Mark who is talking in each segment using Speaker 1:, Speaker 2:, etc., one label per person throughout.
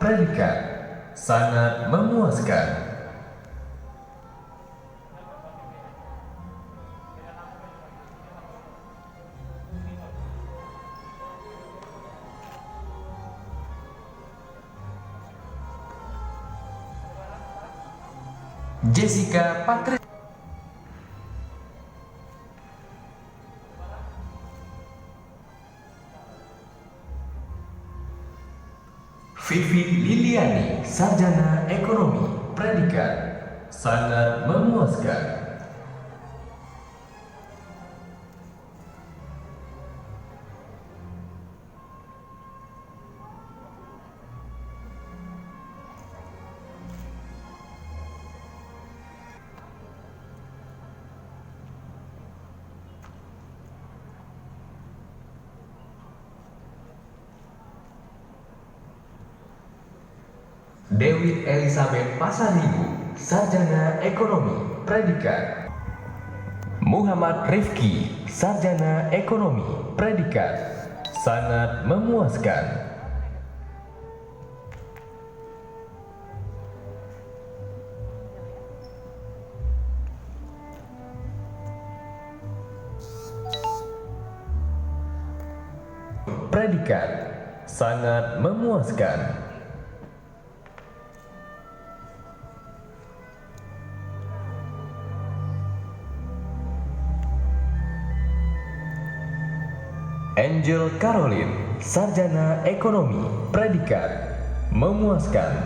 Speaker 1: predikat, sangat memuaskan. Jessica Patri, Vivi Liliani, sarjana ekonomi, predikat, sangat memuaskan. Dewi Elizabeth Pasaribu, sarjana ekonomi, predikat. Muhammad Rifki, sarjana ekonomi, predikat, sangat memuaskan. Predikat, sangat memuaskan. Angel Caroline, sarjana ekonomi, predikat, memuaskan.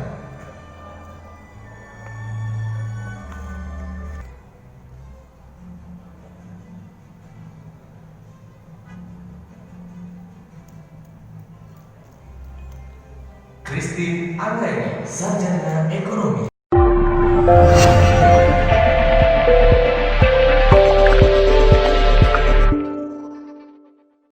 Speaker 1: Christine Anggraini, sarjana ekonomi.